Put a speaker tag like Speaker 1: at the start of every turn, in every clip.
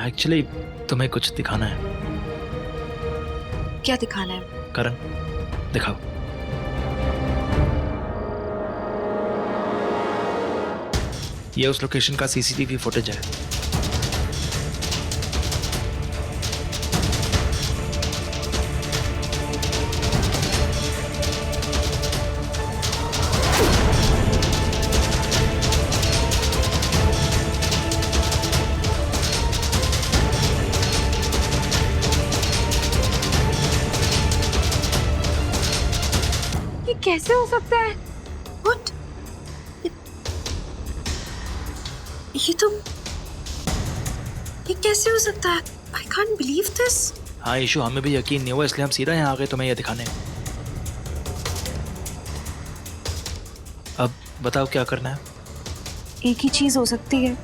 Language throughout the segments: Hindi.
Speaker 1: एक्चुअली तुम्हें कुछ दिखाना है।
Speaker 2: क्या दिखाना है?
Speaker 1: करण, दिखाओ। ये उस लोकेशन का सीसीटीवी फुटेज है।
Speaker 2: कैसे हो सकता है? What? ये कैसे हो सकता है? I can't believe this.
Speaker 1: हाँ ईशु, हमें भी यकीन नहीं हुआ, इसलिए हम सीधा यहाँ आ गए तुम्हें ये दिखाने। अब बताओ क्या करना है?
Speaker 2: एक ही चीज हो सकती है।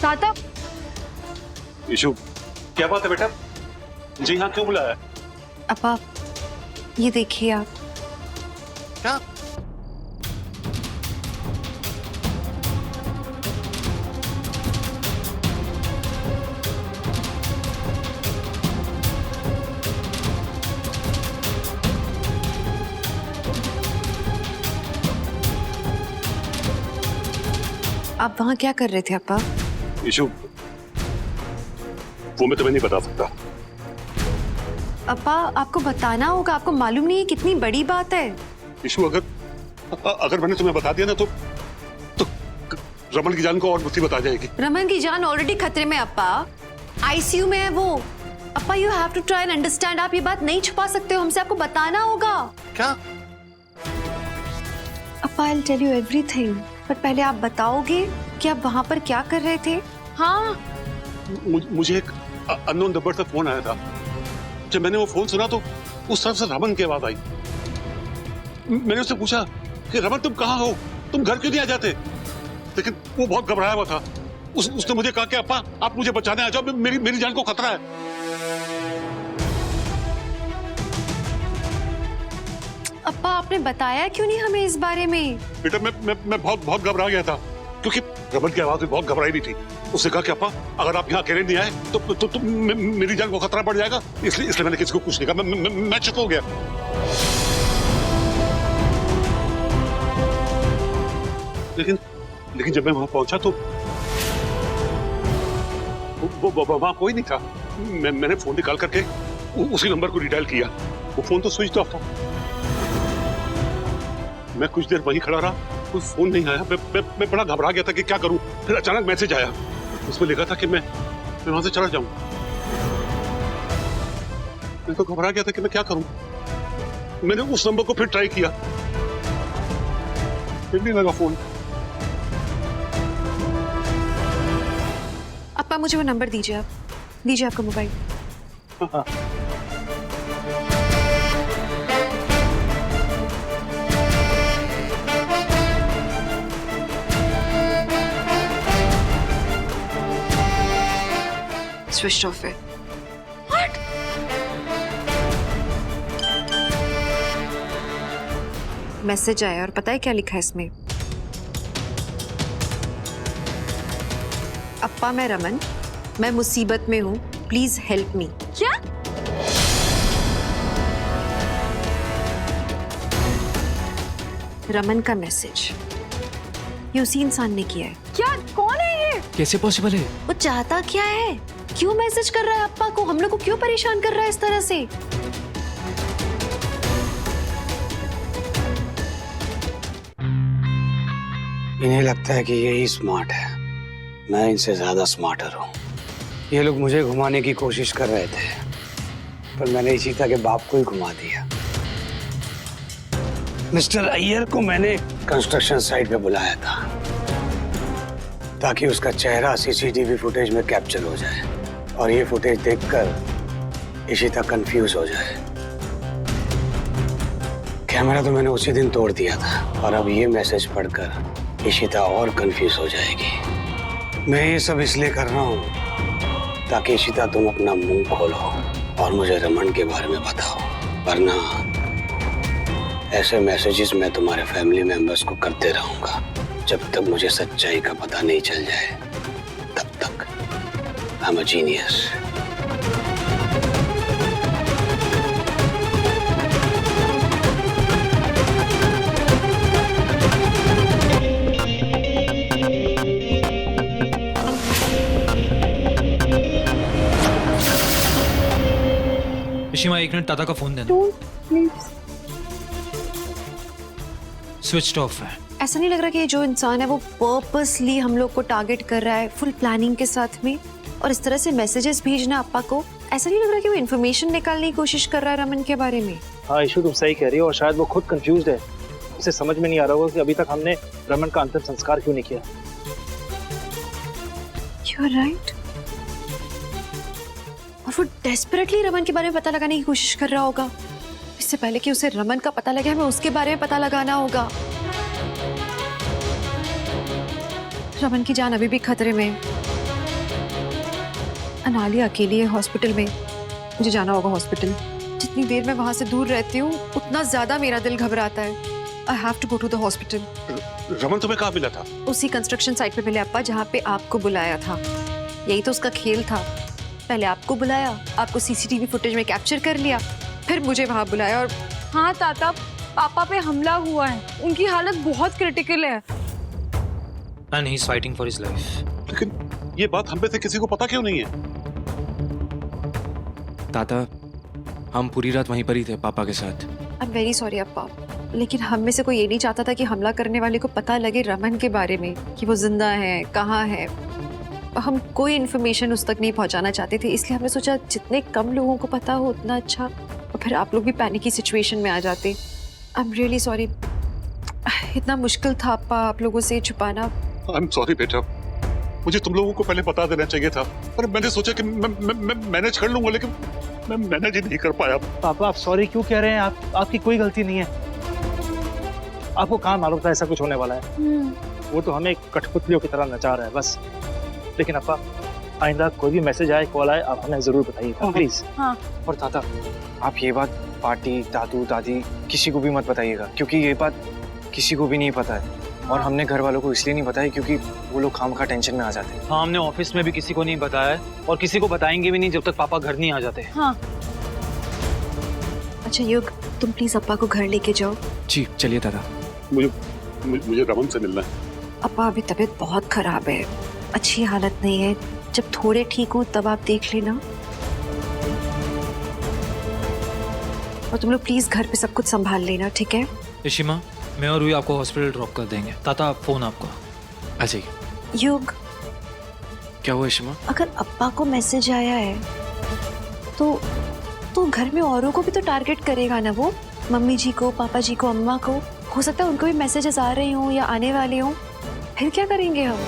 Speaker 2: ताता,
Speaker 3: ईशु, क्या बात है बेटा? जी हाँ, क्यों बुलाया?
Speaker 2: अपा, ये देखिए आप।
Speaker 3: क्या?
Speaker 2: आप वहाँ क्या कर रहे थे अपा?
Speaker 3: ईशु, वो मैं तुम्हें नहीं बता सकता।
Speaker 2: अपा, आपको बताना होगा, आपको मालूम नहीं है कितनी बड़ी बात है।
Speaker 3: ईशु, अगर मैंने तुम्हें बता दिया ना तो रमन की जान को और मुसीबत आ जाएगी।
Speaker 2: रमन की जान ऑलरेडी खतरे में अपा, आईसीयू में है वो। अपा, you have to try and understand. आप ये बात नहीं छुपा सकते हो हमसे, आपको बताना होगा।
Speaker 3: क्या?
Speaker 2: अपा, I will tell you everything, but पहले आप बताओगे कि आप वहाँ पर क्या कर रहे थे? हाँ,
Speaker 3: मुझे एक अननोन नंबर से फोन आया था। जब मैंने वो फोन सुना तो उस तरफ से रमन की आवाज आई। मैंने उससे पूछा कि रमन तुम कहाँ हो, तुम घर क्यों नहीं आ जाते? लेकिन वो बहुत घबराया हुआ था। उसने मुझे कहा कि अप्पा, आप मुझे बचाने आ जाओ, मेरी जान को खतरा है।
Speaker 2: अप्पा, आपने बताया क्यों नहीं हमें इस बारे में?
Speaker 3: बेटा, मैं बहुत घबरा गया था क्योंकि रमन की आवाज भी बहुत घबराई हुई थी। उसने कहा कि अप्पा, अगर आप यहाँ अकेले नहीं आए तो मेरी जान को खतरा पड़ जाएगा। इसलिए मैंने किसी को कुछ नहीं कहा। मैं चुप हो गया। लेकिन जब मैं वहां पहुंचा तो वहां कोई नहीं था। मैंने फोन निकाल करके उसी नंबर को रिडायल किया। वो फोन तो स्विच ऑफ था। मैं कुछ देर वहीं खड़ा रहा, कोई फोन नहीं आया। मैं बड़ा घबरा गया था कि क्या करूं। फिर अचानक मैसेज आया, उसमें लिखा था कि मैं वहां से चला जाऊं। मैं तो घबरा गया था कि मैं क्या करूं। मैंने उस नंबर को फिर ट्राई किया, फिर नहीं लगा फोन।
Speaker 2: अपा, मुझे वो नंबर दीजिए, आप दीजिए आपका मोबाइल।
Speaker 3: हाँ।
Speaker 2: स्विच ऑफ है। What? मैसेज आया और पता है क्या लिखा है इसमें? अप्पा, मैं रमन, मैं मुसीबत में हूँ, प्लीज हेल्प मी। क्या? रमन का मैसेज ये उसी इंसान ने किया है। क्या? कौन है ये?
Speaker 1: कैसे पॉसिबल है?
Speaker 2: वो चाहता क्या है? क्यों मैसेज कर रहा है अप्पा को? हम लोग को क्यों परेशान कर रहा है इस तरह से?
Speaker 4: इन्हें लगता है कि यही स्मार्ट है, मैं इनसे ज्यादा स्मार्टर हूँ। ये लोग मुझे घुमाने की कोशिश कर रहे थे, पर मैंने इशिता के बाप को ही घुमा दिया। मिस्टर अय्यर को मैंने कंस्ट्रक्शन साइट पे बुलाया था ताकि उसका चेहरा सीसीटीवी फुटेज में कैप्चर हो जाए और ये फुटेज देखकर इशिता कंफ्यूज हो जाए। कैमरा तो मैंने उसी दिन तोड़ दिया था और अब ये मैसेज पढ़कर इशिता और कंफ्यूज हो जाएगी। मैं ये सब इसलिए कर रहा हूँ ताकि इशिता तुम अपना मुंह खोलो और मुझे रमन के बारे में बताओ, वरना ऐसे मैसेजेस मैं तुम्हारे फैमिली मेंबर्स को करते रहूंगा जब तक मुझे सच्चाई का पता नहीं चल जाए। तब तक आई एम अ जीनियस।
Speaker 5: ऋषिमा, एक मिनट, ताता का फोन देना। स्विच ऑफ है।
Speaker 2: ऐसा नहीं लग रहा कि ये जो इंसान है वो पर्पसली हम लोग को टारगेट कर रहा है, फुल प्लानिंग के साथ में, और इस तरह से मैसेजेस भेजना अप्पा को? ऐसा नहीं लग रहा कि वो इन्फॉर्मेशन निकालने की कोशिश कर रहा है रमन के बारे में?
Speaker 6: हाँ ईशु, तुम सही कह रही हो, और शायद वो खुद कंफ्यूज्ड है। उसे समझ में नहीं आ रहा होगा कि अभी तक हमने रमन का अंतिम संस्कार क्यों नहीं किया।
Speaker 2: You are right. और वो डेस्परेटली रमन के बारे में पता लगाने की कोशिश कर रहा होगा। इससे पहले कि उसे रमन का पता लगे, हमें उसके बारे में पता लगाना होगा। रमन की जान अभी भी खतरे में। अनालिया अकेली है हॉस्पिटल में। मुझे जाना होगा हॉस्पिटल। जितनी देर मैं वहां से दूर रहती हूँ उतना ज्यादा मेरा दिल घबराता है। I have to go to the hospital.
Speaker 3: Raman तुम्हें कहाँ मिला था?
Speaker 2: उसी कंस्ट्रक्शन साइट पे मिले अप्पा, जहाँ पे आपको बुलाया था। यही तो उसका खेल था। पहले आपको बुलाया, आपको सीसीटीवी फुटेज में कैप्चर कर लिया, फिर मुझे वहां बुलाया। और
Speaker 7: हाँ ताता, पापा पे हमला हुआ है, उनकी हालत बहुत क्रिटिकल है।
Speaker 5: And he is fighting for his life.
Speaker 3: लेकिन ये बात हम में से किसी को पता क्यों नहीं है?
Speaker 8: ताता, हम पूरी रात वहीं पर ही थे पापा के साथ।
Speaker 2: आई एम वेरी सॉरी अप्पा, लेकिन हम में से कोई ये नहीं चाहता था कि हमला करने वाले को पता लगे रमन के बारे में, कि वो जिंदा है, कहाँ है। हम कोई इन्फॉर्मेशन उस तक नहीं पहुंचाना चाहते थे, इसलिए हमने सोचा जितने कम लोगों को पता हो उतना अच्छा। और फिर आप लोग भी पैनिक की सिचुएशन में आ जाते। आई एम रियली सॉरी। इतना मुश्किल था अप्पा आप लोगों से छुपाना।
Speaker 3: आई एम सॉरी बेटा, मुझे तुम लोगों को पहले बता देना चाहिए था, पर मैंने सोचा कि मैं मैनेज कर लूंगा, लेकिन मैं मैनेज ही नहीं कर पाया।
Speaker 6: पापा, आप सॉरी क्यों कह रहे हैं? आपकी कोई गलती नहीं है। आपको कहाँ मालूम था ऐसा कुछ होने वाला है? वो तो हमें कठपुतलियों की तरह नचा रहा है बस। लेकिन अप्पा, आइंदा कोई भी मैसेज आए, कॉल आए, आप हमें जरूर बताइएगा प्लीज।
Speaker 7: हाँ।
Speaker 8: और ताता, आप ये बात पार्टी, दादू, दादी किसी को भी मत बताइएगा, क्योंकि ये बात किसी को भी नहीं पता है। और हमने घर वालों को इसलिए नहीं बताया क्योंकि वो लोग खामखा टेंशन में आ जाते हैं।
Speaker 6: हाँ, हमने ऑफिस में भी किसी को नहीं बताया है, और किसी को बताएंगे भी नहीं जब तक पापा घर नहीं आ जाते।
Speaker 7: हाँ।
Speaker 2: अच्छा युग, तुम प्लीज अप्पा को घर लेके जाओ।
Speaker 8: जी चलिए ताता।
Speaker 3: मुझे रमन से मिलना है।
Speaker 2: अप्पा अभी तबीयत बहुत खराब है, अच्छी हालत नहीं है। जब थोड़े ठीक हो तब आप देख लेना। और तुम लोग प्लीज घर पे सब कुछ संभाल लेना, ठीक है?
Speaker 5: ऋषिमा, मैं और रूही आपको हॉस्पिटल ड्रॉप कर देंगे। ताता, फोन आपका।
Speaker 8: आ जाइए।
Speaker 2: युग,
Speaker 8: क्या हुआ ऋषिमा?
Speaker 2: अगर अप्पा को मैसेज आया है तो घर में औरों को भी तो टारगेट करेगा ना वो। मम्मी जी को, पापा जी को, अम्मा को। हो सकता है उनको भी मैसेजेस आ रहे हों या आने वाले हों। फिर क्या करेंगे हम?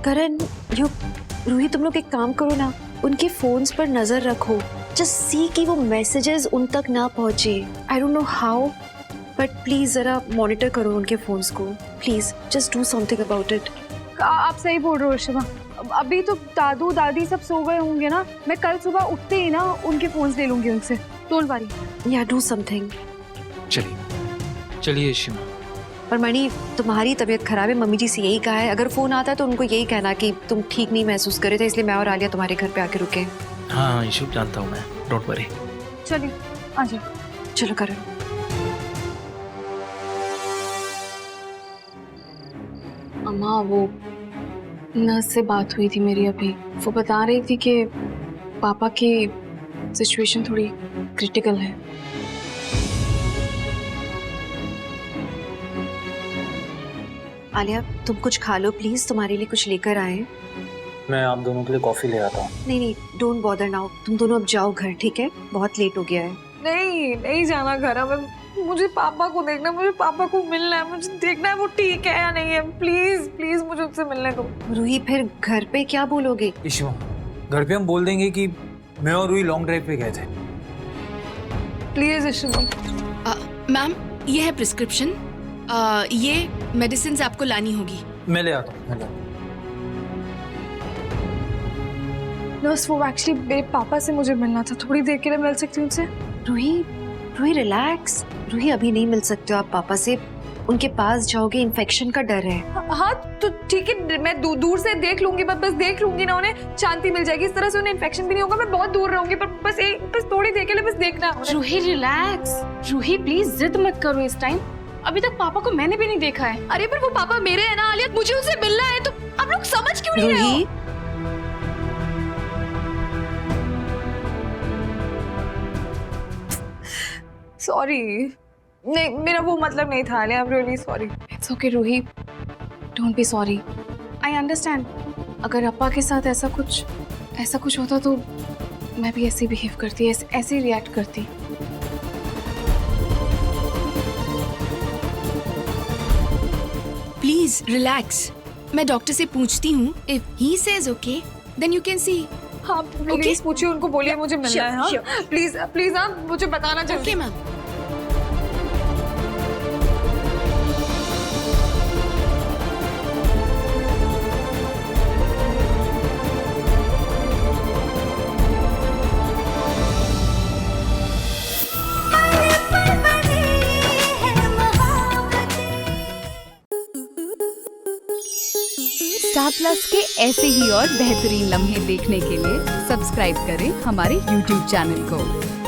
Speaker 2: करण, युग, रूही, तुम लोग एक काम करो ना, उनके फोन्स पर नजर रखो। जस्ट सी कि वो मैसेजेस उन तक ना पहुंचे। I don't know how, but please जरा मॉनिटर करो उनके फोन्स को। Please just do something about it.
Speaker 7: आप सही बोल रहे हो ऋषिमा। अभी तो दादू दादी सब सो गए होंगे ना। मैं कल सुबह उठते ही ना उनके फोन्स ले लूंगी उनसे। Don't worry.
Speaker 2: या डू समथिंग।
Speaker 5: चलिए ऋषिमा।
Speaker 2: पर मणि, तुम्हारी तबीयत खराब है, मम्मी जी से यही कहा है, अगर फोन आता है तो उनको यही कहना कि तुम ठीक नहीं महसूस कर रहे थे, इसलिए मैं और आलिया तुम्हारे घर पे आके रुके।
Speaker 1: हाँ इशू जानता हूँ मैं, डोंट वरी।
Speaker 7: चलिए आ जाओ।
Speaker 2: चलो करण।
Speaker 9: अम्मा, वो नर्स से बात हुई थी मेरी अभी। वो बता रही थी कि पापा की सिचुएशन थोड़ी क्रिटिकल है।
Speaker 2: आलिया, तुम कुछ खा लो प्लीज, तुम्हारे लिए कुछ लेकर आए।
Speaker 6: मैं आप दोनों के लिए कॉफी ले आता हूँ।
Speaker 2: नहीं, डोंट बॉदर नाउ। तुम दोनों अब जाओ घर, ठीक है? बहुत लेट हो गया है।
Speaker 7: नहीं जाना घर। हमें, मुझे पापा को देखना, मुझे पापा को मिलना है, मुझे देखना है वो ठीक है या नहीं है। प्लीज मुझे उससे मिलने दो।
Speaker 2: रूही, फिर घर पे क्या बोलोगे?
Speaker 10: ईशु, घर पे हम बोल देंगे कि मैं और रूही लॉन्ग ड्राइव पे गए थे।
Speaker 7: Please issue.
Speaker 9: मैम, ये है प्रिस्क्रिप्शन। ये मेडिसिन आपको लानी होगी।
Speaker 10: मैं ले आता हूँ।
Speaker 7: नर्स, वो एक्चुअली मेरे पापा से मुझे मिलना था। थोड़ी देर के लिए मिल सकती हूँ उनसे?
Speaker 2: रूही, रूही रिलैक्स। रूही अभी नहीं मिल सकते हो आप पापा से, उनके पास जाओगे इन्फेक्शन का डर है।
Speaker 7: हाँ तो ठीक है, मैं दूर से देख लूंगी, बस देख लूंगी ना, उन्हें शांति मिल जाएगी, इस तरह से उन्हें इन्फेक्शन भी नहीं होगा। मैं बहुत दूर रहूंगी, पर बस थोड़ी देर के लिए बस देखना।
Speaker 9: रूही रिलैक्स, रूही प्लीज जिद मत करो इस टाइम। अभी तक पापा को मैंने भी नहीं देखा है।
Speaker 7: अरे पर वो पापा मेरे हैं ना आलिया, मुझे उनसे मिलना है, तो आप लोग समझ क्यों नहीं रहे हो? सॉरी, नहीं मेरा वो मतलब नहीं था Alia, I am really sorry.
Speaker 9: It's okay Ruhi, don't be sorry. I understand, अगर अप्पा के साथ ऐसा कुछ होता तो मैं भी ऐसे बिहेव करती, ऐसे रिएक्ट करती।
Speaker 11: प्लीज रिलैक्स, मैं डॉक्टर से पूछती हूँ। If he says okay then you can see.
Speaker 7: हाँ प्लीज पूछिए, उनको बोलिए मुझे मिलना है। हाँ प्लीज प्लीज, आप मुझे बताना चाहिए।
Speaker 11: Okay ma'am.
Speaker 12: स्टार प्लस के ऐसे ही और बेहतरीन लम्हे देखने के लिए सब्सक्राइब करें हमारे YouTube चैनल को।